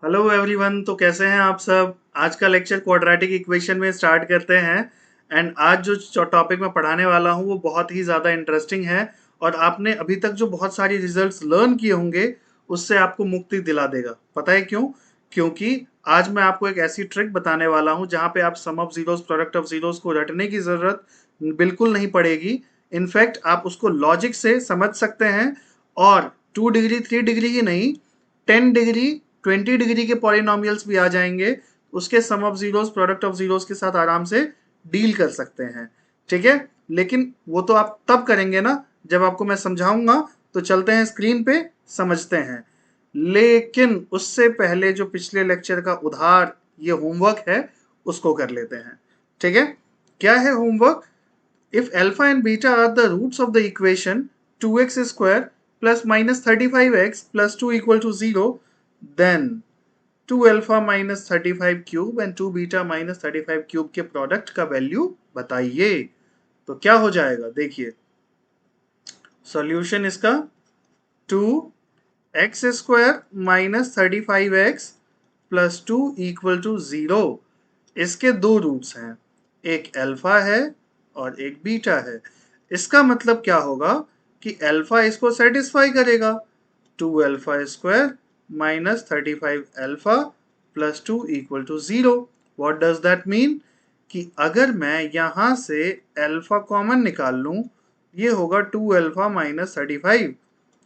Hello everyone. तो कैसे हैं आप सब। आज का लेक्चर क्वाड्रेटिक इक्वेशन में स्टार्ट करते हैं। एंड आज जो टॉपिक मैं पढ़ाने वाला हूं वो बहुत ही ज़्यादा इंटरेस्टिंग है और आपने अभी तक जो बहुत सारी रिजल्ट्स लर्न किए होंगे उससे आपको मुक्ति दिला देगा। पता है क्यों? क्योंकि आज मैं आपको एक ऐसी ट्रिक बताने वाला हूं जहां पे आप sum of zeros product of zeros को रटने की ज़रूरत बिल्कुल नहीं पड़ेगी। इनफैक्ट आप उसको लॉजिक से समझ सकते हैं और 2 डिग्री 3 डिग्री ही नहीं, 10 डिग्री 20 डिग्री के पॉलिनॉमियल्स भी आ जाएंगे। उसके sum of zeros product of zeros के साथ आराम से डील कर सकते हैं। ठीक है, लेकिन वो तो आप तब करेंगे ना जब आपको मैं समझाऊंगा। तो चलते हैं स्क्रीन पे, समझते हैं। लेकिन उससे पहले जो पिछले लेक्चर का उधार ये होमवर्क है उसको कर लेते हैं। ठीक है, क्या है homework? If alpha and beta are the roots of the equation 2x square plus minus 35x plus 2 equal to 0, then 2 alpha minus 35 cube and 2 beta minus 35 cube के प्रोडक्ट का वैल्यू बताइए। तो क्या हो जाएगा देखिए, सॉल्यूशन इसका 2x square minus 35x plus 2 equal to 0। इसके दो रूट्स हैं, एक अल्फा है और एक बीटा है। इसका मतलब क्या होगा कि अल्फा इसको सेटिस्फाई करेगा। 2 alpha square minus 35 alpha plus 2 equal to 0। What does that mean? कि अगर मैं यहां से अल्फा कॉमन निकाल लूं, ये होगा 2 अल्फा माइनस 35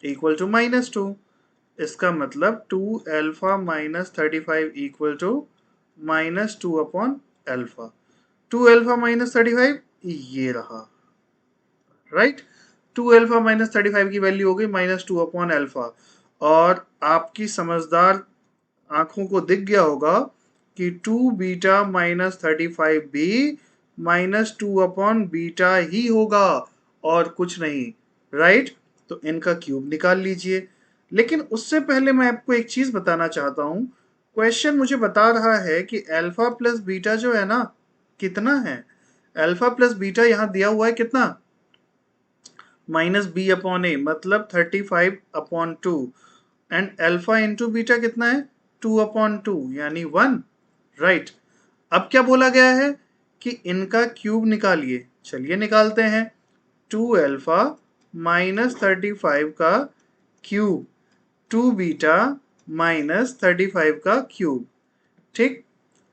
इक्वल टू -2। इसका मतलब 2 alpha minus 35 equal to -2 upon alpha. 2 alpha minus 35 ये रहा, राइट। 2 अल्फा माइनस 35 की वैल्यू हो गई -2 अपॉन अल्फा। और आपकी समझदार आंखों को दिख गया होगा कि 2 बीटा माइनस 35 भी -2 अपॉन बीटा ही होगा और कुछ नहीं, राइट। तो इनका क्यूब निकाल लीजिए। लेकिन उससे पहले मैं आपको एक चीज बताना चाहता हूं। क्वेश्चन मुझे बता रहा है कि अल्फा प्लस बीटा जो है ना, कितना है? अल्फा प्लस बीटा यहां दिया हुआ है कितना? -b अपॉन ए, मतलब 35 upon 2। And alpha into beta कितना है? 2 अपॉन 2 यानी 1, राइट। अब क्या बोला गया है कि इनका क्यूब निकालिए। चलिए निकालते हैं। 2 अल्फा माइनस 35 का क्यूब, 2 बीटा माइनस 35 का क्यूब। ठीक,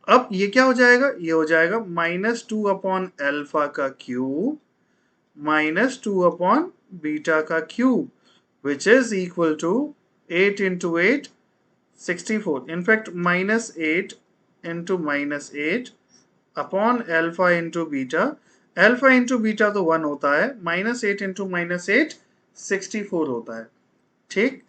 अब ये क्या हो जाएगा? ये हो जाएगा -2 अपॉन अल्फा का क्यूब -2 अपॉन बीटा का cube, which is equal to 8 into 8 64। In fact -8 into -8 upon alpha into beta. Alpha into beta तो 1 होता है, -8 इंटू -8 64 होता है। ठीक,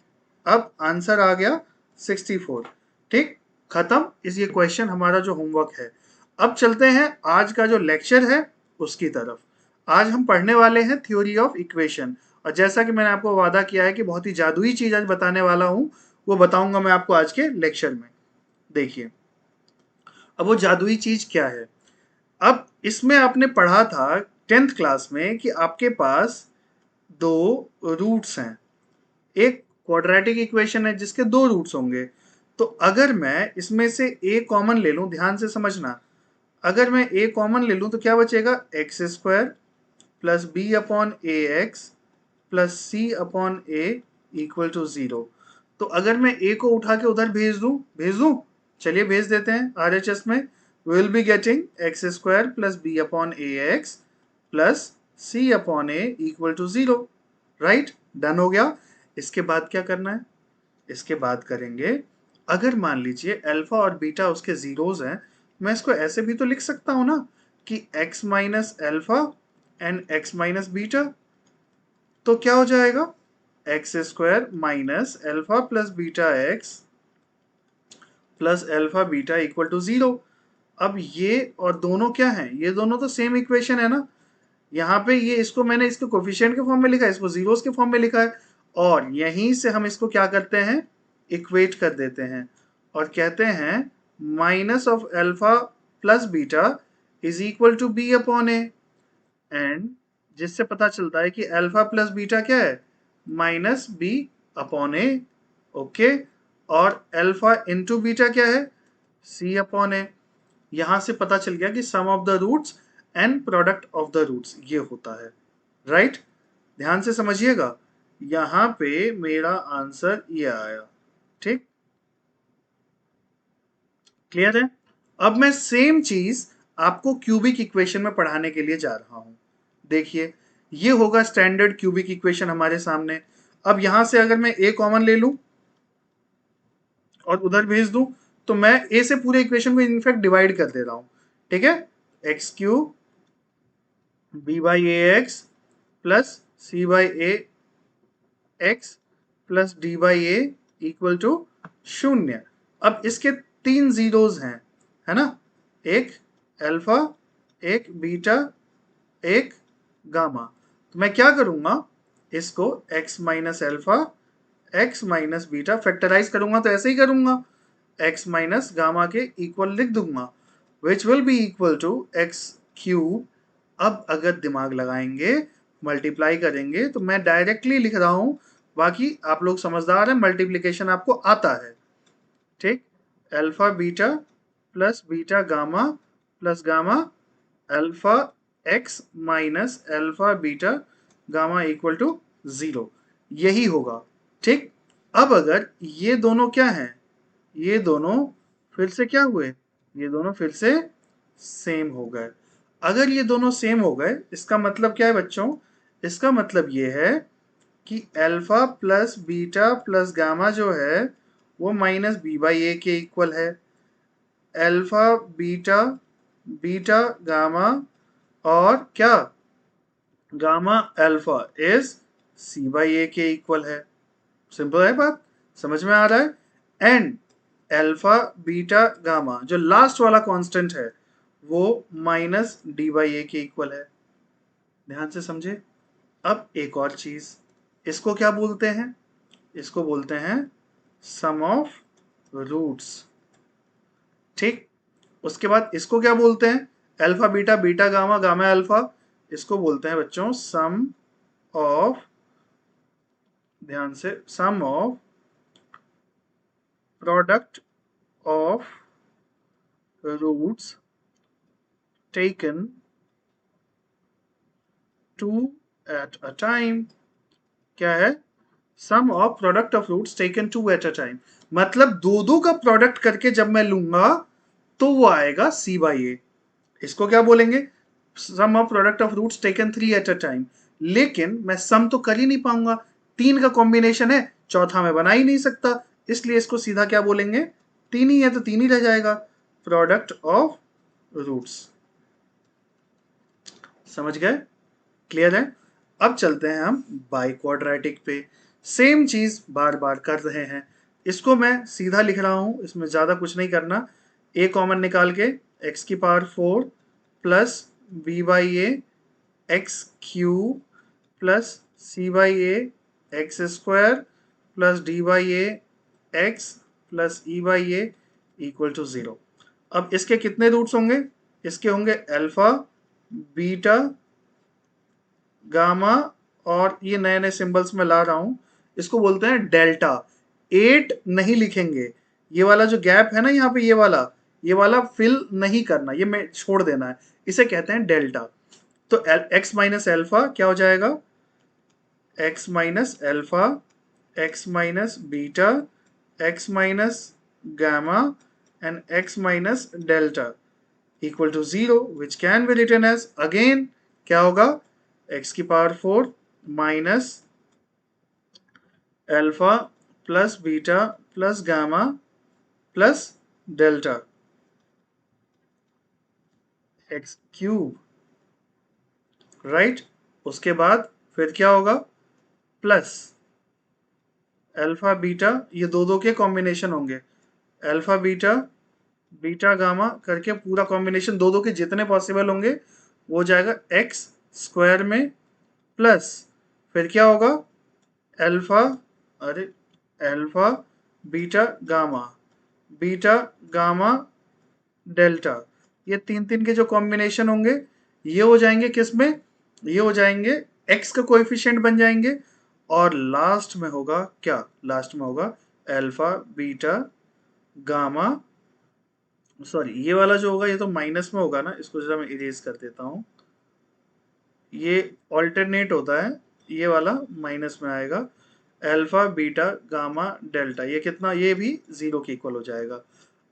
अब आंसर आ गया 64। ठीक, खत्म। इस ये क्वेश्चन हमारा जो होमवर्क है। अब चलते हैं आज का जो लेक्चर है उसकी तरफ। आज हम पढ़ने वाले हैं थ्योरी ऑफ इक्वेशन। और जैसा कि मैंने आपको वादा किया है कि बहुत ही जादुई चीज आज बताने वाला हूं, वो बताऊंगा मैं आपको आज के लेक्चर में। देखिए, अब वो जादुई चीज क्या है। अब इसमें आपने पढ़ा था 10th क्लास में कि आपके पास दो रूट्स हैं। एक क्वाड्रेटिक इक्वेशन है जिसके दो रूट्स होंगे। तो अगर मैं इसमें से ए कॉमन ले लूं, ध्यान से समझना, अगर मैं ए कॉमन ले लूं तो क्या बचेगा? X square plus b upon a x plus c upon a equal to 0। तो अगर मैं ए को उठा के उधर भेज दूं, चलिए भेज देते हैं आरएचएस में। Will be getting x square plus b upon a x plus c upon a equal to 0, right. Done हो गया। इसके बाद क्या करना है? इसके बाद करेंगे, अगर मान लीजिए अल्फा और बीटा उसके जीरोस हैं, मैं इसको ऐसे भी तो लिख सकता हूं ना कि x minus alpha and x minus beta. तो क्या हो जाएगा? X square minus alpha plus beta x plus alpha beta equal to 0। अब ये और दोनों क्या है? ये दोनों तो सेम इक्वेशन है ना। यहाँ पे ये इसको मैंने इसके कोफिशिएंट के फॉर्म में लिखा है, इसको जीरोस के फॉर्म में लिखा है। और यहीं से हम इसको क्या करते हैं? इक्वेट कर देते हैं और कहते हैं minus of alpha plus beta is equal to b upon a. And जिससे पता चलता है कि अल्फा प्लस बीटा क्या है? -b अपॉन ए। ओके, और अल्फा इंटू बीटा क्या है, सी अपॉन ए। यहां से पता चल गया कि sum of the roots and product of the roots ये होता है, राइट। ध्यान से समझिएगा, यहां पे मेरा आंसर ये आया, ठीक, क्लियर है। अब मैं सेम चीज आपको क्यूबिक इक्वेशन में पढ़ाने के लिए जा रहा हूं। देखिए, ये होगा स्टैंडर्ड क्यूबिक इक्वेशन हमारे सामने। अब यहां से अगर मैं ए कॉमन ले लूं और उधर भेज दूं, तो मैं ए से पूरे इक्वेशन को इनफैक्ट डिवाइड कर दे रहा हूं, ठीक है। X cube b by a x plus c by a x plus d by a equal to 0। अब इसके 3 जीरोज हैं, है ना, एक अल्फा, एक बीटा, एक गामा। तो मैं क्या करूंगा, इसको x minus alpha, x minus beta factorize करूंगा, तो ऐसे ही करूंगा, x माइनस गामा के इक्वल लिख दूंगा, which will be equal to x cube. अब अगर दिमाग लगाएंगे, मल्टीप्लाई करेंगे, तो मैं डायरेक्टली लिख रहा हूं, बाकी आप लोग समझदार हैं, मल्टीप्लीकेशन आपको आता है, ठीक। Alpha beta plus beta gamma plus gamma alpha x minus alpha beta gamma equal to 0, यही होगा, ठीक। अब अगर ये दोनों क्या हैं, ये दोनों फिर से क्या हुए, ये दोनों फिर से सेम हो गए। अगर ये दोनों सेम हो गए, इसका मतलब क्या है बच्चों, इसका मतलब ये है कि alpha plus beta plus gamma जो है वो माइनस बी बाई ए के इक्वल है। अल्फा बीटा बीटा गामा और क्या, gamma alpha is C by A के इक्वल है। सिंपल है बात, समझ में आ रहा है। एंड अल्फा बीटा गामा जो लास्ट वाला कांस्टेंट है वो माइनस डी बाई ए के इक्वल है। ध्यान से समझे। अब एक और चीज, इसको क्या बोलते हैं, इसको बोलते हैं सम ऑफ रूट्स, ठीक। उसके बाद इसको क्या बोलते हैं, alpha beta beta gamma gamma alpha, इसको बोलते हैं बच्चों सम ऑफ, ध्यान से, sum of product of roots taken two at a time. क्या है, sum of product of roots taken two at a time. मतलब दो दो का प्रोडक्ट करके जब मैं लूंगा तो वो आएगा सी बाई ए। इसको क्या बोलेंगे, sum of product of roots taken 3 at a time. लेकिन मैं सम तो कर ही नहीं पाऊंगा, 3 का कॉम्बिनेशन है, चौथा मैं बना ही नहीं सकता, इसलिए इसको सीधा क्या बोलेंगे, 3 ही है तो 3 ही रह जाएगा, प्रोडक्ट ऑफ रूट्स। समझ गए, क्लियर है। अब चलते हैं हम बाई क्वाड्रेटिक पे, सेम चीज बार बार कर रहे हैं। इसको मैं सीधा लिख रहा हूं, इसमें ज्यादा कुछ नहीं करना। ए कॉमन निकाल के एक्स की power 4 plus b by a x cube plus c by a x square plus d by a x plus e by a equal to 0। अब इसके कितने रूट्स होंगे, इसके होंगे अल्फा बीटा गामा, और ये नए नए सिंबल्स में ला रहा हूं, इसको बोलते हैं डेल्टा। 8 नहीं लिखेंगे, ये वाला जो गैप है ना यहाँ पे, ये वाला फिल नहीं करना, ये मैं छोड़ देना है, इसे कहते हैं डेल्टा। तो x माइनस एल्फा क्या हो जाएगा, x minus alpha, x minus beta, x minus gamma and x minus delta equal to 0, which can be written as, again क्या होगा, x की power 4 minus alpha plus beta plus gamma plus delta x cube, right. उसके बाद फिर क्या होगा, plus alpha beta, ये दो दो के कॉम्बिनेशन होंगे, अल्फा बीटा बीटा गामा करके पूरा कॉम्बिनेशन दो दो के जितने पॉसिबल होंगे वो जाएगा एक्स स्क्वायर में, प्लस फिर क्या होगा, अल्फा, अरे अल्फा बीटा गामा डेल्टा, ये तीन तीन के जो कॉम्बिनेशन होंगे ये हो जाएंगे किस में, ये हो जाएंगे एक्स का कोएफिशिएंट बन जाएंगे, और लास्ट में होगा क्या, लास्ट में होगा अल्फा बीटा गामा, सॉरी ये वाला जो होगा ये तो माइनस में होगा ना, इसको जरा मैं इरेज कर देता हूँ, ये ऑल्टरनेट होता है, ये वाला माइनस में आएगा, अल्फा बीटा गामा डेल्टा, ये कितना, ये भी 0 के इक्वल हो जाएगा।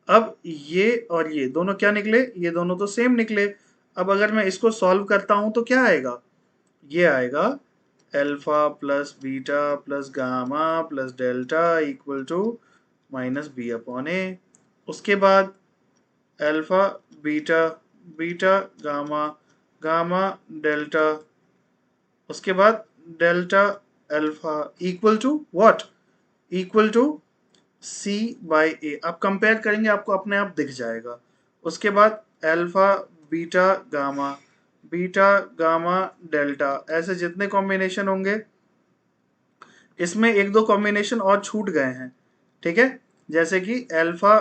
अब ये और ये दोनों क्या निकले, ये दोनों तो सेम निकले। अब अगर मैं इसको सॉल्व करता हूं तो क्या आएगा, ये आएगा alpha plus beta plus gamma plus delta equal to minus B upon A. उसके बाद alpha beta beta gamma gamma delta, उसके बाद delta alpha equal to what, equal to C by A. आप कंपेयर करेंगे आपको अपने आप दिख जाएगा। उसके बाद अल्फा बीटा गामा डेल्टा, ऐसे जितने कॉम्बिनेशन होंगे, इसमें एक दो कॉम्बिनेशन और छूट गए हैं, ठीक है, जैसे कि अल्फा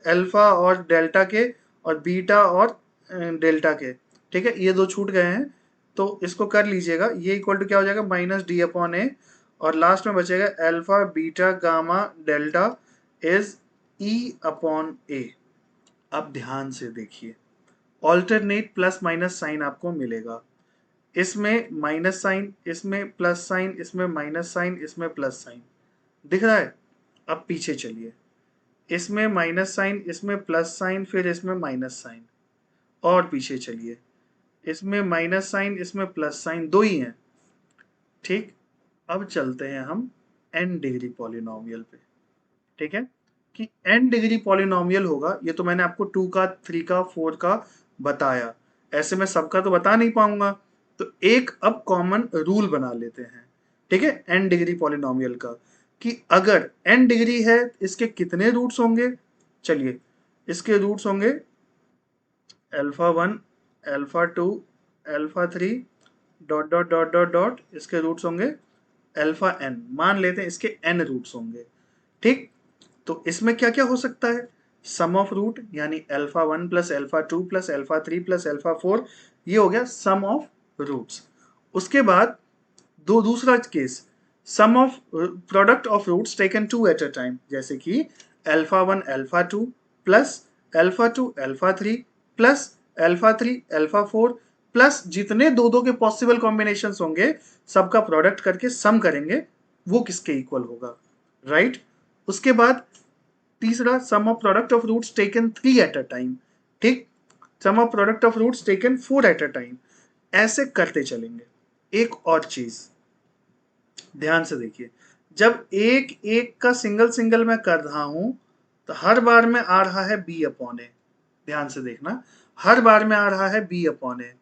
अल्फा और डेल्टा के और बीटा और डेल्टा के, ठीक है, ये दो छूट गए हैं, तो इसको कर लीजिएगा। ये इक्वल टू क्या हो जाएगा, माइनस डी अपॉन ए, और लास्ट में बचेगा alpha beta gamma delta is E upon A. अब ध्यान से देखिए, ऑल्टरनेट प्लस माइनस साइन आपको मिलेगा, इसमें माइनस साइन, इसमें प्लस साइन, इसमें माइनस साइन, इसमें प्लस साइन, दिख रहा है। अब पीछे चलिए, इसमें माइनस साइन, इसमें प्लस साइन, फिर इसमें माइनस साइन, और पीछे चलिए, इसमें माइनस साइन, इसमें प्लस साइन, दो ही हैं, ठीक। अब चलते हैं हम n डिग्री पॉलिनोमियल पे, ठीक है, कि n डिग्री पॉलिनोमियल होगा, ये तो मैंने आपको 2 का 3 का 4 का बताया, ऐसे मैं सबका तो बता नहीं पाऊंगा, तो एक अब कॉमन रूल बना लेते हैं, ठीक है, n डिग्री पॉलिनोमियल का, कि अगर n डिग्री है इसके कितने रूट्स होंगे। चलिए, इसके रूट्स होंगे alpha 1 alpha 2 alpha 3 dot dot dot dot dot, इसके रूट्स होंगे अल्फा n, मान लेते हैं इसके n रूट्स होंगे, ठीक। तो इसमें क्या क्या हो सकता है, सम ऑफ रूट, यानी alpha 1 plus alpha 2 plus alpha 3 plus alpha 4, ये हो गया सम ऑफ रूट्स। उसके बाद दो दूसरा case, sum of product of roots taken two at a time, जैसे कि alpha 1 alpha 2 plus alpha 2 alpha 3 plus alpha 3 alpha 4 plus जितने दो दो के पॉसिबल कॉम्बिनेशंस होंगे सबका प्रोडक्ट करके सम करेंगे, वो किसके इक्वल होगा, राइट। उसके बाद तीसरा, sum of product of roots taken 3 at a time, ठीक, sum of product of roots taken 4 at a time, ऐसे करते चलेंगे। एक और चीज ध्यान से देखिए, जब एक एक का सिंगल सिंगल मैं कर रहा हूं तो हर बार में आ रहा है बी अपॉन ए, ध्यान से देखना, हर बार में आ रहा है बी अपॉन ए।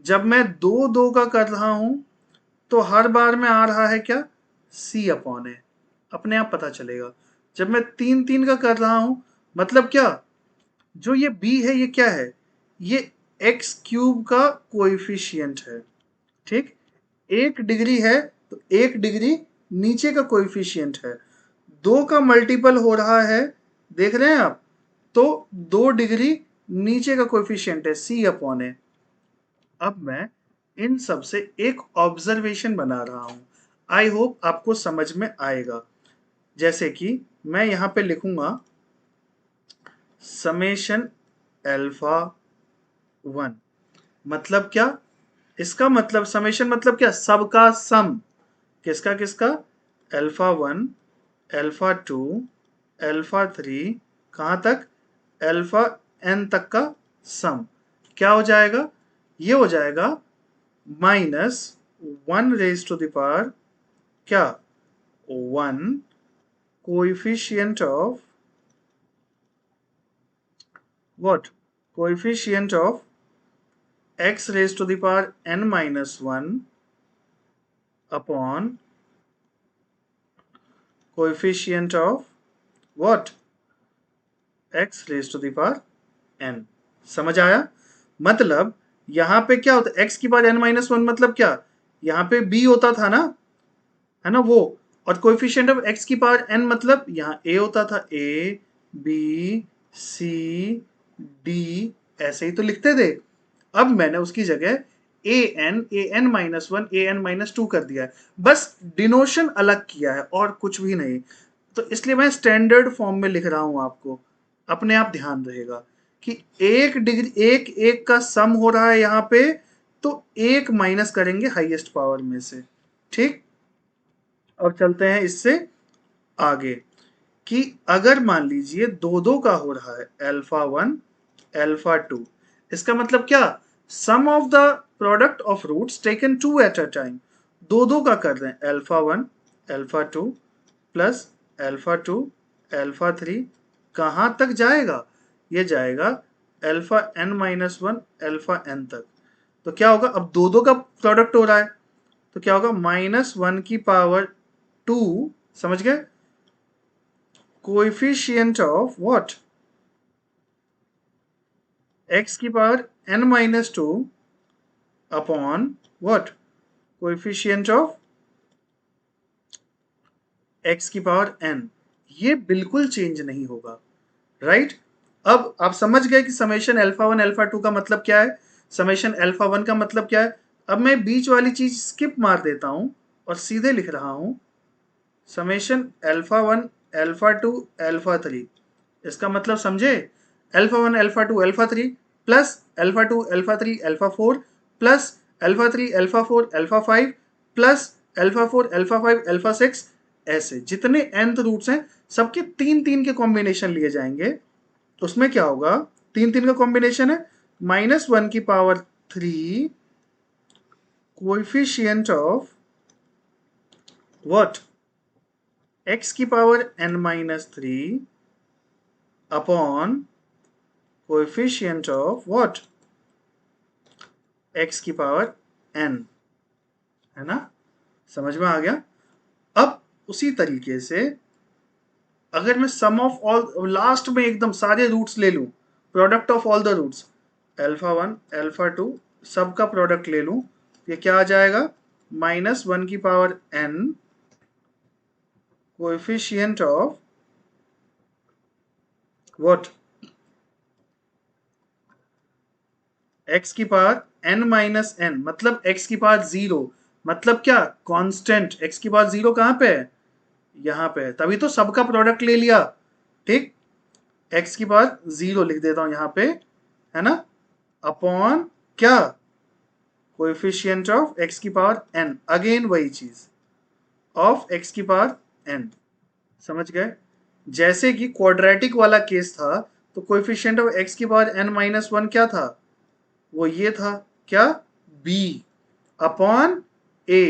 जब मैं दो दो का कर रहा हूं तो हर बार में आ रहा है क्या, सी अपॉन ए, अपने आप पता चलेगा। जब मैं तीन तीन का कर रहा हूं, मतलब क्या, जो ये b है ये क्या है, ये एक्स क्यूब का कोएफिशिएंट है, ठीक। एक डिग्री है तो एक डिग्री नीचे का कोएफिशिएंट है, दो का मल्टीपल हो रहा है, देख रहे हैं आप, तो 2 डिग्री नीचे का कोएफिशिएंट है, सी अपॉन ए। अब मैं इन सब से एक ऑब्जर्वेशन बना रहा हूं, आई होप आपको समझ में आएगा। जैसे कि मैं यहां पे लिखूंगा समेशन अल्फा 1, मतलब क्या, इसका मतलब समेशन मतलब क्या, सबका सम, किसका किसका, अल्फा 1 अल्फा 2 अल्फा 3, कहां तक, अल्फा n तक का सम, क्या हो जाएगा, ये हो जाएगा minus 1 raise to the power क्या, 1 coefficient of what, coefficient of x raised to the power n minus 1 upon coefficient of what, x raised to the power n। समझ आया, मतलब यहां पे क्या होता है, x की पावर n माइनस 1, मतलब क्या, यहां पे b होता था ना, है ना वो, और कोएफिशिएंट ऑफ x की पावर n मतलब यहाँ a होता था, a b c d, ऐसे ही तो लिखते थे। अब मैंने उसकी जगह an माइनस 1 an माइनस 2 कर दिया है, बस डिनोशन अलग किया है और कुछ भी नहीं। तो इसलिए मैं स्टैंडर्ड फॉर्म में लिख रहा हूं आपको, अपने आप ध्यान रहेगा कि एक डिग्री एक एक का सम हो रहा है यहां पे, तो एक माइनस करेंगे हाईएस्ट पावर में से। ठीक, अब चलते हैं इससे आगे कि अगर मान लीजिए दो दो का हो रहा है, अल्फा 1 अल्फा 2, इसका मतलब क्या, sum of the product of roots taken two at a time, दो दो का कर रहे हैं, alpha 1 alpha 2 plus alpha 2 alpha 3, कहां तक जाएगा, ये जाएगा alpha n minus 1 alpha n तक। तो क्या होगा, अब दो दो का प्रोडक्ट हो रहा है, तो क्या होगा, -1 की पावर 2, समझ गए, कोएफिशिएंट ऑफ व्हाट, x की power n minus 2 upon what, coefficient of x की पावर n, ये बिल्कुल चेंज नहीं होगा, राइट। अब आप समझ गए कि समेशन अल्फा 1 अल्फा 2 का मतलब क्या है, समेशन अल्फा 1 का मतलब क्या है। अब मैं बीच वाली चीज स्किप मार देता हूं और सीधे लिख रहा हूं समेशन अल्फा 1 अल्फा 2 अल्फा 3, इसका मतलब समझे, alpha 1 alpha 2 alpha 3 plus alpha 2 alpha 3 alpha 4 plus alpha 3 alpha 4 alpha 5 plus alpha 4 alpha 5 alpha 6, ऐसे जितने nth रूट्स हैं सबके तीन तीन के कॉम्बिनेशन लिए जाएंगे। उसमें क्या होगा, तीन तीन का कॉम्बिनेशन है, -1 की power 3 coefficient of what, x की power n minus 3 upon coefficient of what, x की पावर n, है ना, समझ में आ गया। अब उसी तरीके से अगर मैं सम ऑफ ऑल, लास्ट में एकदम सारे रूट्स ले लूं, product of all the roots, alpha 1 alpha 2 सबका प्रोडक्ट ले लूं, ये क्या आ जाएगा, -1 की power n coefficient of what, x की पावर n माइनस n, मतलब x की पावर 0, मतलब क्या, कांस्टेंट, x की पावर 0 कहां पे है, यहां पे है, तभी तो सबका प्रोडक्ट ले लिया। ठीक, x की पावर 0 लिख देता हूं यहां पे, है ना, अपॉन क्या, कोएफिशिएंट ऑफ x की पावर n, अगेन वही चीज, ऑफ x की पावर n, समझ गए। जैसे कि क्वाड्रेटिक वाला केस था, तो कोएफिशिएंट ऑफ x की पावर n माइनस 1 क्या था, वो ये था, क्या, b अपॉन a,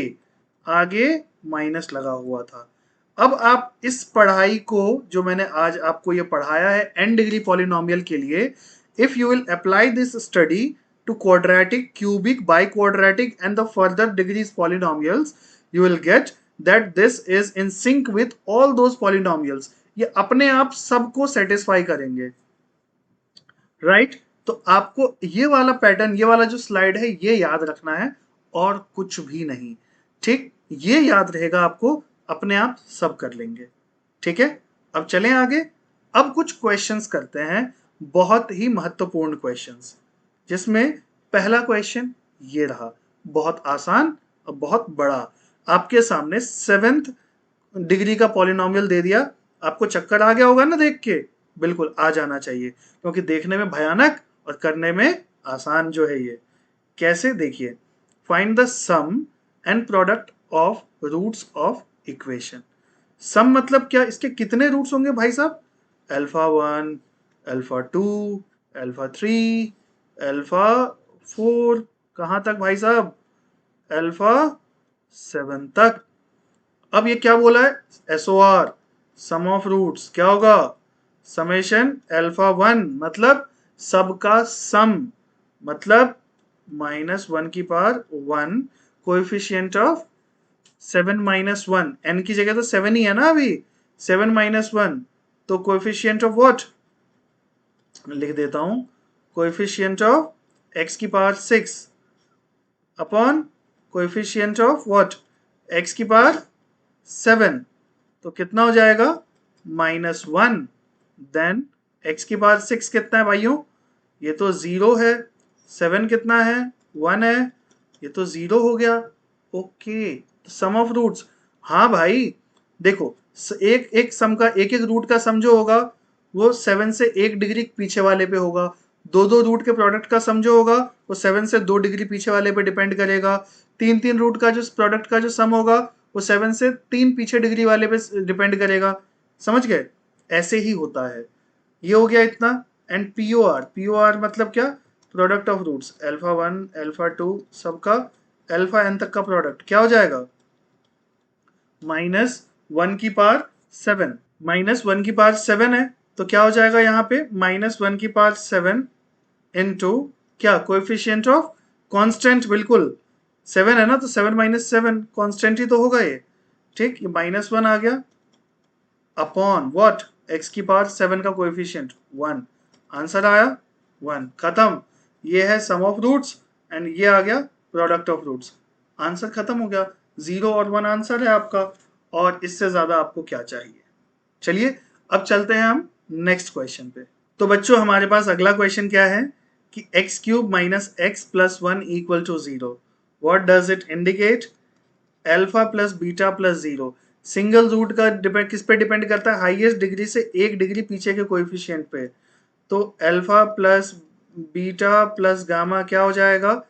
आगे माइनस लगा हुआ था। अब आप इस पढ़ाई को, जो मैंने आज आपको ये पढ़ाया है n डिग्री पॉलिनोमियल के लिए, if you will apply this study to quadratic, cubic, biquadratic and the further degrees polynomials, you will get that this is in sync with all those polynomials, ये अपने आप सबको सेटिस्फाई करेंगे, right. तो आपको ये वाला पैटर्न, ये वाला जो स्लाइड है, ये याद रखना है और कुछ भी नहीं। ठीक, ये याद रहेगा आपको, अपने आप सब कर लेंगे। ठीक है, अब चलें आगे। अब कुछ क्वेश्चंस करते हैं, बहुत ही महत्वपूर्ण क्वेश्चंस, जिसमें पहला क्वेश्चन ये रहा, बहुत आसान और बहुत बड़ा, आपके सामने 7th डिग्री का पॉलिनोमियल दे दिया, आपको चक्कर आ गया होगा ना देख के, बिल्कुल आ जाना चाहिए, क्योंकि देखने में भयानक और करने में आसान जो है ये। कैसे, देखिए, find the sum and product of roots of equation. Sum मतलब क्या, इसके कितने रूट्स होंगे भाई साहब, अल्फा 1 अल्फा 2 अल्फा 3 अल्फा 4, कहां तक भाई साहब, अल्फा 7 तक। अब ये क्या बोला है, SOR, सम ऑफ रूट्स, क्या होगा, समेशन अल्फा 1, मतलब सबका सम, मतलब -1 की power 1 coefficient of 7 minus 1, n की जगह तो 7 ही है ना अभी, 7 माइनस 1, तो कोएफिशिएंट ऑफ व्हाट लिख देता हूं, कोएफिशिएंट ऑफ x की power 6 upon coefficient of what, x की पावर 7, तो कितना हो जाएगा, -1, देन x की पावर 6 कितना है भाइयों, ये तो 0 है, 7 कितना है, 1 है, ये तो 0 हो गया। ओके, सम ऑफ रूट्स, हाँ भाई देखो, एक एक सम का एक एक रूट का सम जो होगा वो 7 से 1 डिग्री पीछे वाले पे होगा। दो दो रूट के प्रोडक्ट का सम जो होगा वो 7 से 2 डिग्री पीछे वाले पे डिपेंड करेगा। तीन तीन रूट का जो प्रोडक्ट का जो सम होगा वो 7 से 3 पीछे डिग्री वाले पे डिपेंड करेगा। समझ गए? ऐसे ही होता है। ये हो गया इतना। एंड पीओआर मतलब क्या? Product of roots, alpha 1 alpha 2 सबका अल्फा एन तक का प्रोडक्ट क्या हो जाएगा? -1 की पावर 7। -1 की पावर 7 है तो क्या हो जाएगा यहाँ पे? -1 की पावर 7 इंटू क्या? Coefficient of constant. बिल्कुल 7 है ना, तो 7 - 7 कांस्टेंट ही तो होगा ये। ठीक, ये -1 आ गया अपॉन व्हाट? x की पावर 7 का कोएफिशिएंट 1। आंसर आया 1। खत्म। ये है सम ऑफ रूट्स एंड ये आ गया प्रोडक्ट ऑफ रूट्स। आंसर खत्म हो गया। 0 और 1 आंसर है आपका, और इससे ज्यादा आपको क्या चाहिए? चलिए अब चलते हैं हम नेक्स्ट क्वेश्चन पे। तो बच्चों हमारे पास अगला क्वेश्चन क्या है कि x³ - x + 1 = 0। What does it indicate? Alpha plus beta plus 0। Single root का डिपेंड किस पे डिपेंड करता है? हाईएस्ट डिग्री से 1 डिग्री पीछे के कोएफिशिएंट पे। तो alpha plus beta plus gamma क्या हो जाएगा?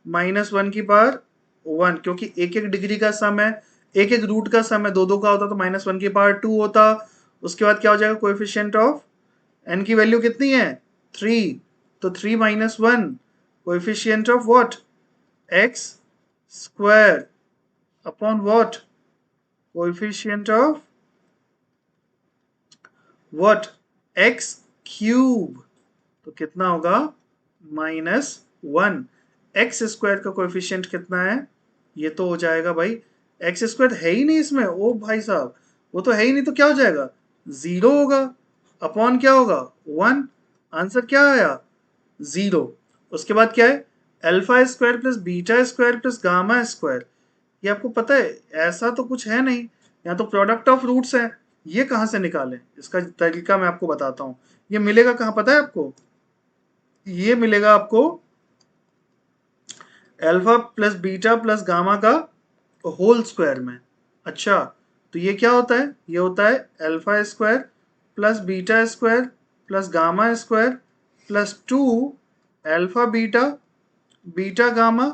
-1 की पावर 1, क्योंकि एक एक डिग्री का सम है, एक एक रूट का सम है, दो दो का होता तो -1 की पावर 2 होता। उसके बाद क्या हो जाएगा? कोएफिशिएंट ऑफ एन की वैल्यू कितनी है? 3। तो 3 - 1 coefficient of what? X square upon what? Coefficient of what? x³ तो कितना होगा? -1। एक्स स्क्वायर का कोएफिशिएंट कितना है? ये तो हो जाएगा भाई, एक्स स्क्वायर है ही नहीं इसमें। ओ भाई साहब, वो तो है ही नहीं, तो क्या हो जाएगा? 0 होगा अपॉन क्या होगा? 1। आंसर क्या आया? 0। उसके बाद क्या है? Alpha square plus beta square plus gamma square. ये आपको पता है ऐसा तो कुछ है नहीं, यहाँ तो प्रोडक्ट ऑफ रूट्स है। ये कहाँ से निकालें? इसका तरीका मैं आपको बताता हूँ। ये मिलेगा कहाँ पता है आपको? ये मिलेगा आपको alpha plus beta plus gamma का होल स्क्वायर में। अच्छा, तो ये क्या होता है? ये होता है alpha square plus beta square plus gamma square plus 2 alpha beta beta gamma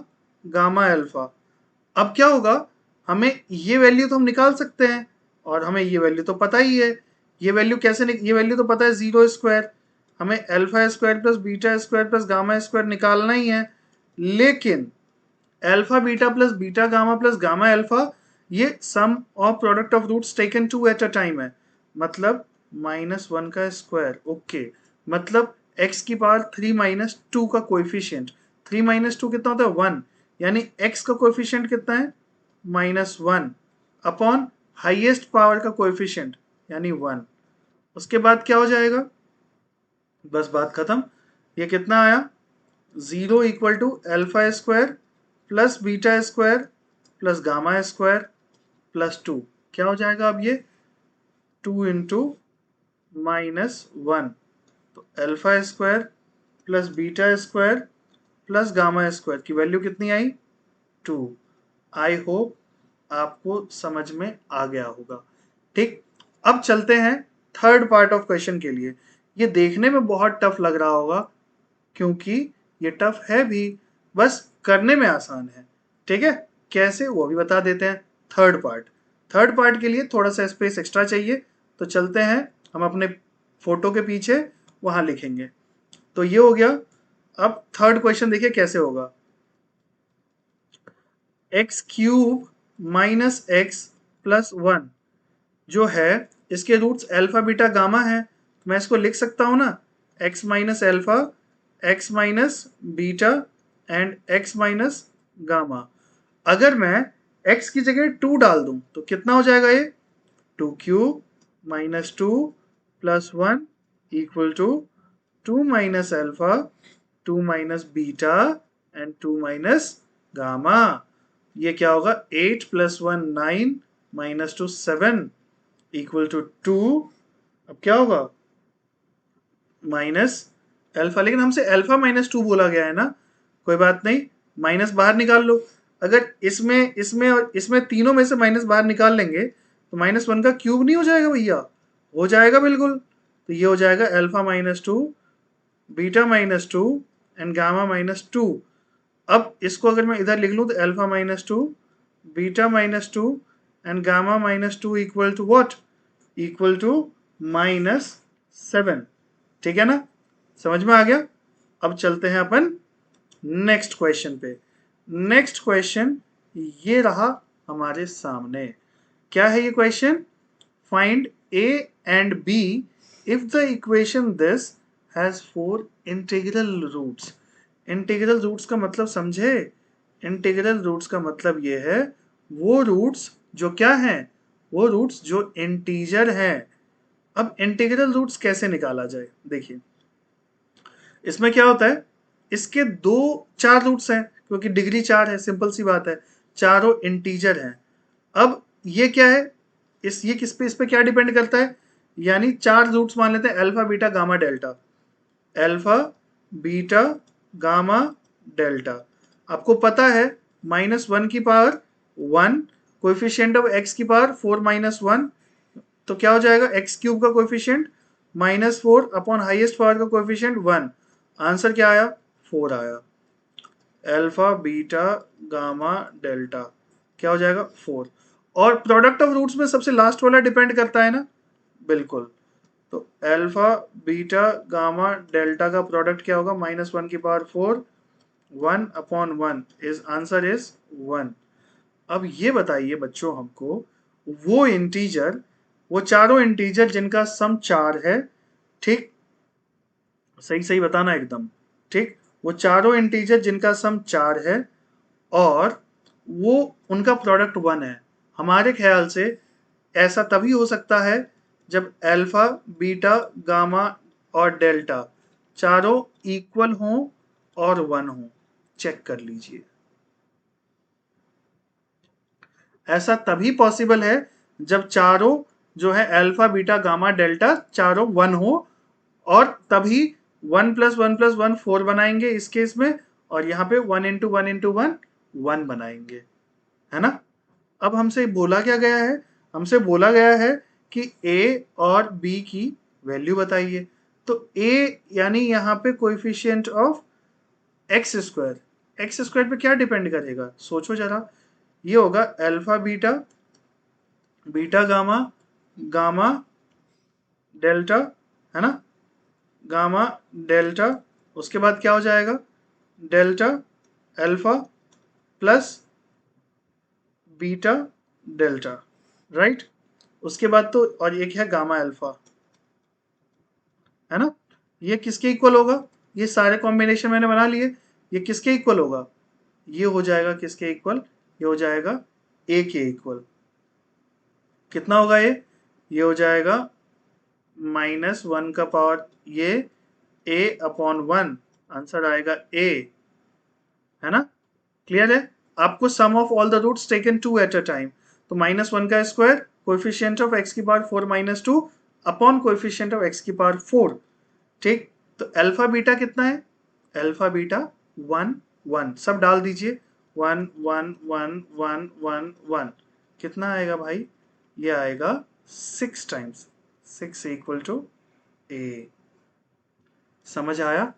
gamma alpha. अब क्या होगा? हमें ये वैल्यू तो हम निकाल सकते हैं, और हमें ये वैल्यू तो पता ही है। ये वैल्यू कैसे ये वैल्यू तो पता है 0 स्क्वायर। हमें alpha square plus beta square plus gamma square निकालना ही है। लेकिन alpha beta plus beta gamma plus gamma alpha ये sum of product of roots taken 2 at a time है। मतलब -1 का स्क्वायर। ओके, मतलब x की पावर 3 - 2 का कोएफिशिएंट। 3 - 2 कितना होता है? 1। यानी x का कोएफिशिएंट कितना है? -1 अपॉन हाईएस्ट पावर का कोएफिशिएंट यानी 1। उसके बाद क्या हो जाएगा? बस बात खत्म। ये कितना आया? 0 = alpha square plus beta square plus gamma square plus 2। क्या हो जाएगा अब ये? 2 × -1। तो alpha square plus beta square plus gamma square की वैल्यू कितनी आई? 2। आई होप आपको समझ में आ गया होगा। ठीक, अब चलते हैं थर्ड पार्ट ऑफ क्वेश्चन के लिए। ये देखने में बहुत टफ लग रहा होगा, क्योंकि ये टफ है भी, बस करने में आसान है। ठीक है, कैसे वो भी बता देते हैं। थर्ड पार्ट के लिए थोड़ा सा स्पेस एक्स्ट्रा चाहिए, तो चलते हैं हम अपने फोटो के पीछे, वहां लिखेंगे। तो ये हो गया। अब थर्ड क्वेश्चन देखिए कैसे होगा। x³ - x + 1 जो है, इसके रूट्स अल्फा बीटा गामा है। मैं इसको लिख सकता हूं ना, x - alpha x - beta and x - gamma. अगर मैं x की जगह 2 डाल दूं तो कितना हो जाएगा? ये 2³ - 2 + 1 = 2 - अल्फा 2 - बीटा एंड 2 - गामा। ये क्या होगा? 8 + 1 9 - 2 7 = 2। अब क्या होगा? माइनस अल्फा, लेकिन हमसे अल्फा -2 बोला गया है ना, कोई बात नहीं, माइनस बाहर निकाल लो। अगर इसमें इसमें और इसमें तीनों में से माइनस बाहर निकाल लेंगे तो -1 का क्यूब नहीं हो जाएगा भैया? हो जाएगा बिल्कुल। तो ये हो जाएगा अल्फा -2, बीटा -2 एंड गामा -2। अब इसको अगर मैं इधर लिख लूँ तो alpha -2, beta -2 and gamma -2 equal to what? Equal to -7। ठीक है ना? समझ में आ गया? अब चलते हैं अपन नेक्स्ट क्वेश्चन पे। नेक्स्ट क्वेश्चन ये रहा हमारे सामने। क्या है ये question? Find a and b if the equation this has 4 integral roots. Integral roots का मतलब समझे? इंटीग्रल रूट्स का मतलब ये है वो रूट्स जो क्या हैं? वो रूट्स जो इंटीजर हैं। अब इंटीग्रल रूट्स कैसे निकाला जाए? देखिए, इसमें क्या होता है, इसके दो चार रूट्स हैं क्योंकि डिग्री 4 है, सिंपल सी बात है, चारों इंटीजर हैं। अब ये क्या है, ये किस पे, इस पे क्या डिपेंड करता है? यानी चार रूट्स मान लेते हैं, alpha beta gamma delta. Alpha beta gamma delta. आपको पता है -1 की पावर 1, कोएफिशिएंट ऑफ x की पावर 4 -1, तो क्या हो जाएगा? एक्स क्यूब का कोएफिशिएंट -4 अपॉन हाईएस्ट पावर का कोएफिशिएंट 1। आंसर क्या आया? 4 आया। अल्फा बीटा गामा डेल्टा क्या हो जाएगा? 4। और प्रोडक्ट ऑफ रूट्स में सबसे लास्ट वाला डिपेंड करता है ना? बिल्कुल। तो अल्फा बीटा गामा डेल्टा का प्रोडक्ट क्या होगा? -1 की power 4, 1 upon 1 is answer is 1। अब ये बताइए बच्चों हमको, वो इंटीजर, वो चारों इंटीजर जिनका सम 4 है, ठीक, सही सही बताना एकदम, ठीक, वो चारों इंटीजर जिनका सम 4 है और वो उनका प्रोडक्ट 1 है। हमारे ख्याल से ऐसा तभी हो सकता है जब अल्फा बीटा गामा और डेल्टा चारों इक्वल हों और 1 हो। चेक कर लीजिए, ऐसा तभी पॉसिबल है जब चारों जो है अल्फा बीटा गामा डेल्टा चारों 1 हो, और तभी 1 + 1 + 1 4 बनाएंगे इस केस में, और यहाँ पे 1 × 1 × 1 1 बनाएंगे, है ना? अब हमसे बोला क्या गया है? हमसे बोला गया है कि a और b की वैल्यू बताइए। तो a यानी यहाँ पे coefficient of x square. X square पे क्या डिपेंड करेगा? सोचो जरा। ये होगा alpha beta, beta gamma, gamma delta, है ना? गामा डेल्टा, उसके बाद क्या हो जाएगा? Delta alpha plus beta delta, right? उसके बाद तो और एक है गामा अल्फा, है ना? ये किसके इक्वल होगा? ये सारे कॉम्बिनेशन मैंने बना लिए, ये किसके इक्वल होगा? ये हो जाएगा किसके इक्वल? ये हो जाएगा ए के इक्वल। कितना होगा ये? ये हो जाएगा -1 का पावर ये a अपॉन 1, आंसर आएगा a, है ना? क्लियर है? आपको sum of all the roots taken 2 at a time, तो -1 का स्क्वायर, कोएफिशिएंट ऑफ x की power 4 - 2 upon coefficient of x की पावर 4, ठीक? तो अल्फा बीटा कितना है? अल्फा बीटा 1 1, सब डाल दीजिए, 1 1 1 1 1 1, कितना आएगा भाई? ये आएगा 6 टाइम्स 6 इक्वल टू a। समझ आया?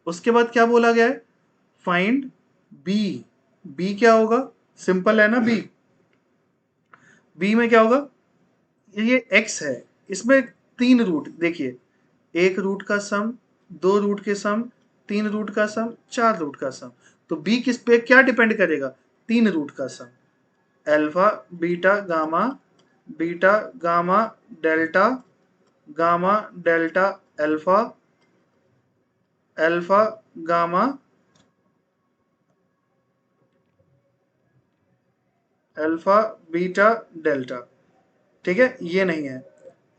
उसके बाद क्या बोला गया है? Find b। b क्या होगा? सिंपल है ना b। b में क्या होगा? ये x है, इसमें 3 रूट, देखिए, एक रूट का सम, 2 रूट के सम, 3 रूट का सम, 4 रूट का सम। तो b किस पे क्या डिपेंड करेगा? 3 रूट का sum. Alpha beta gamma delta, gamma delta alpha, alpha gamma alpha beta delta, ठीक है? ये नहीं है,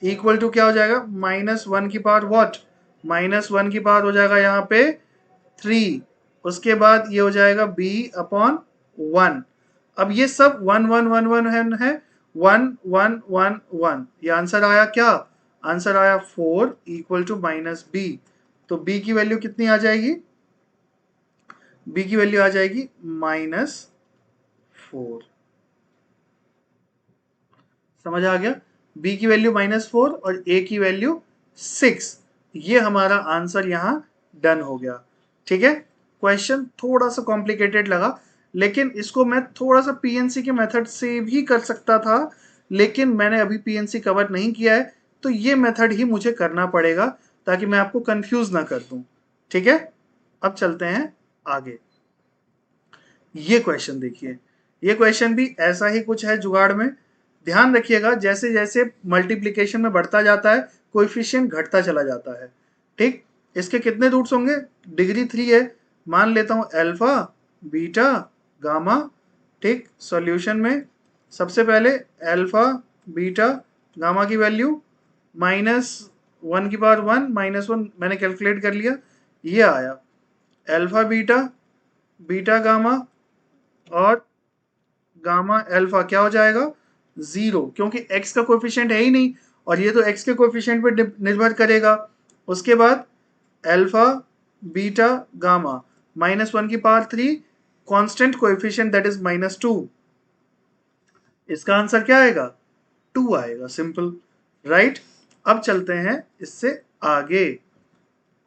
इक्वल टू क्या हो जाएगा? -1 की पावर व्हाट? -1 की पावर हो जाएगा यहाँ पे 3, उसके बाद ये हो जाएगा b अपॉन 1। अब ये सब 1 1 1 1 है, 1 1 1 1, ये आंसर आया क्या? आंसर आया 4 इक्वल टू -b। तो b की वैल्यू कितनी आ जाएगी? b की वैल्यू आ जाएगी -4। समझ आ गया? b की वैल्यू -4 और a की वैल्यू 6। ये हमारा आंसर यहाँ डन हो गया। ठीक है, क्वेश्चन थोड़ा सा कॉम्प्लिकेटेड लगा, लेकिन इसको मैं थोड़ा सा पीएनसी के मेथड से भी कर सकता था, लेकिन मैंने अभी पीएनसी कवर नहीं किया है, तो ये मेथड ही मुझे करना पड़ेगा ताकि मैं आपको कंफ्यूज ना कर दूं। ठीक है, अब चलते हैं आगे। ये क्वेश्चन देखिए, ये क्वेश्चन भी ऐसा ही कुछ है जुगाड़ में। ध्यान रखिएगा, जैसे जैसे मल्टीप्लिकेशन में बढ़ता जाता है कोएफिशिएंट घटता चला जाता है। ठीक, इसके कितने रूट्स होंगे? डिग्री 3 है, मान लेता हूं अल्फा बीटा गामा। ठीक, सॉल्यूशन में सबसे पहले अल्फा बीटा गामा की वैल्यू -1 की पावर 1 -1 मैंने कैलकुलेट कर लिया, ये आया। अल्फा बीटा बीटा गामा और गामा अल्फा क्या हो जाएगा? 0, क्योंकि x का कोएफिशिएंट है ही नहीं और ये तो x के कोएफिशिएंट पर निर्भर करेगा। उसके बाद अल्फा बीटा गामा -1 की power 3 constant coefficient that is -2। इसका आंसर क्या आएगा? 2 आएगा, सिंपल, राइट। अब चलते हैं इससे आगे।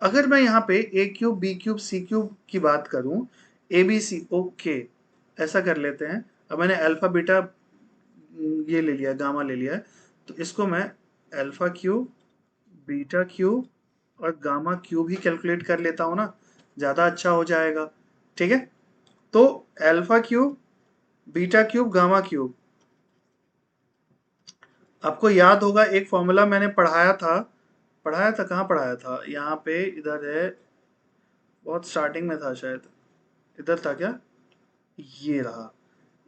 अगर मैं यहाँ पे a cube b cube c cube की बात करूं, ए बी सी, ओके, ऐसा कर लेते हैं। अब मैंने अल्फा बीटा ये ले लिया, गामा ले लिया है, तो इसको मैं अल्फा क्यूब बीटा क्यूब और गामा क्यूब ही कैलकुलेट कर लेता हूँ ना, ज़्यादा अच्छा हो जाएगा। ठीक है, तो alpha cube beta cube gamma cube, आपको याद होगा एक फॉर्मूला मैंने पढ़ाया था, कहाँ पढ़ाया था? यहाँ पे इधर है, बहुत स्टार्टिंग में था शायद, इधर था क्या? ये रहा,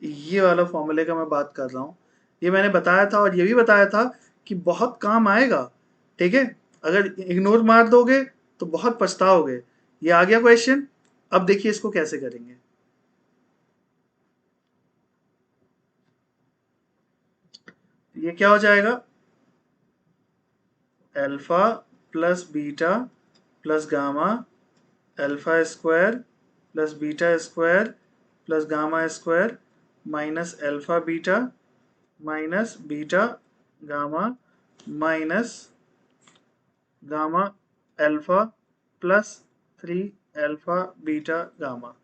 ये वाला फॉर्मूले का मैं बात कर रहा हूँ। ये मैंने बताया था और ये भी बताया था कि बहुत काम आएगा। ठीक है, अगर इग्नोर मार दोगे तो बहुत पछताओगे। ये आ गया क्वेश्चन। अब देखिए इसको कैसे करेंगे। ये क्या हो जाएगा? Alpha plus beta plus gamma alpha square plus beta square plus gamma square minus alpha beta minus beta gamma minus gamma alpha plus 3 alpha beta gamma.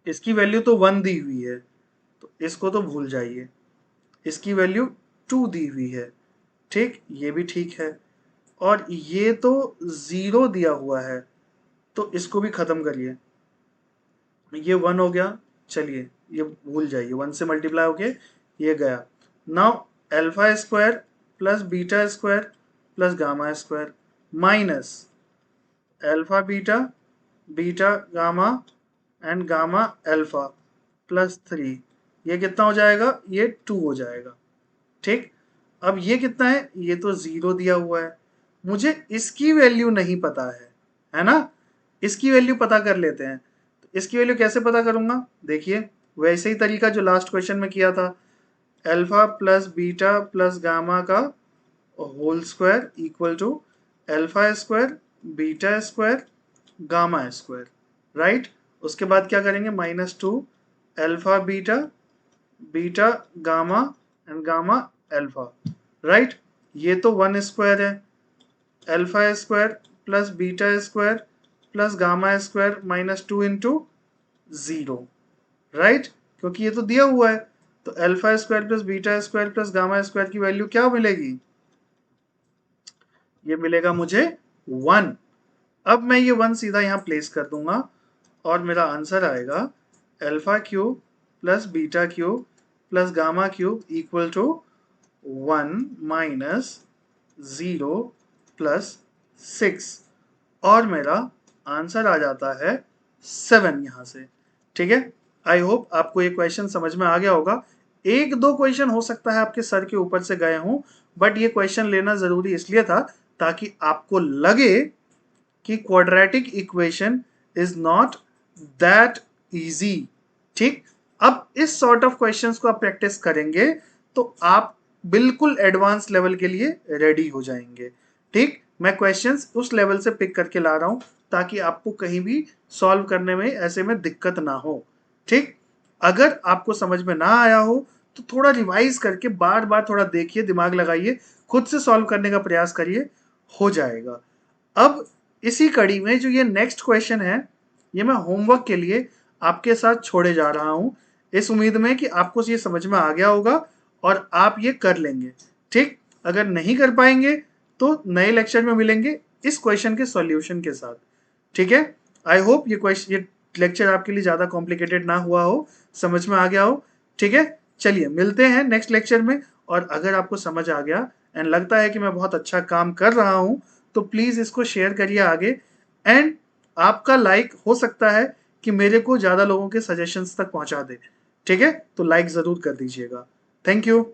इसकी वैल्यू तो 1 दी हुई है, तो इसको तो भूल जाइए। इसकी वैल्यू 2 दी हुई है। ठीक, ये भी ठीक है, और ये तो 0 दिया हुआ है, तो इसको भी खत्म करिए। ये 1 हो गया, चलिए ये भूल जाइए, 1 से मल्टीप्लाई हो गया, ये गया। Now alpha square plus beta square plus gamma square minus alpha beta beta gamma and gamma alpha plus 3, ये कितना हो जाएगा? ये 2 हो जाएगा। ठीक, अब ये कितना है? ये तो 0 दिया हुआ है, मुझे इसकी वैल्यू नहीं पता है ना? इसकी वैल्यू पता कर लेते हैं। तो इसकी वैल्यू कैसे पता करूंगा? देखिए, वैसे ही तरीका जो लास्ट क्वेश्चन में किया था, alpha plus beta plus gamma का whole square equal to alpha square beta square gamma square, right. उसके बाद क्या करेंगे? -2 alpha beta beta gamma and gamma alpha, right. ये तो 1 स्क्वायर है, alpha square plus beta square plus gamma square -2 into 0, right, क्योंकि ये तो दिया हुआ है। तो alpha square plus beta square plus gamma square की वैल्यू क्या मिलेगी? ये मिलेगा मुझे 1। अब मैं ये 1 सीधा यहाँ प्लेस कर दूंगा और मेरा आंसर आएगा alpha cube plus beta cube plus gamma cube equal to 1 minus 0 plus 6, और मेरा आंसर आ जाता है 7 यहाँ से। ठीक है, आई होप आपको ये क्वेश्चन समझ में आ गया होगा। एक दो क्वेश्चन हो सकता है आपके सर के ऊपर से गए हों, बट ये क्वेश्चन लेना जरूरी इसलिए था ताकि आपको लगे कि quadratic equation is not that easy. ठीक, अब इस सॉर्ट ऑफ क्वेश्चंस को आप प्रैक्टिस करेंगे तो आप बिल्कुल एडवांस लेवल के लिए रेडी हो जाएंगे। ठीक, मैं क्वेश्चंस उस लेवल से पिक करके ला रहा हूं ताकि आपको कहीं भी सॉल्व करने में ऐसे में दिक्कत ना हो। ठीक, अगर आपको समझ में ना आया हो तो थोड़ा रिवाइज करके बार बार थोड़ा देखिए, दिमाग लगाइए, खुद से सॉल्व करने का प्रयास करिए, हो जाएगा। अब इसी कड़ी में जो ये नेक्स्ट क्वेश्चन है, ये मैं होमवर्क के लिए आपके साथ छोड़े जा रहा हूं, इस उम्मीद में कि आपको ये समझ में आ गया होगा और आप ये कर लेंगे। ठीक, अगर नहीं कर पाएंगे तो नए लेक्चर में मिलेंगे इस क्वेश्चन के सॉल्यूशन के साथ। ठीक है, आई होप ये लेक्चर आपके लिए ज्यादा कॉम्प्लिकेटेड ना हुआ हो, समझ में आ गया हो। ठीक है, चलिए मिलते हैं नेक्स्ट लेक्चर में। और अगर आपको समझ आ गया एंड लगता है कि मैं बहुत अच्छा काम कर रहा हूं, तो प्लीज इसको शेयर करिए आगे। एंड आपका लाइक हो सकता है कि मेरे को ज्यादा लोगों के सजेशंस तक पहुंचा दे। ठीक है, तो लाइक जरूर कर दीजिएगा। Thank you.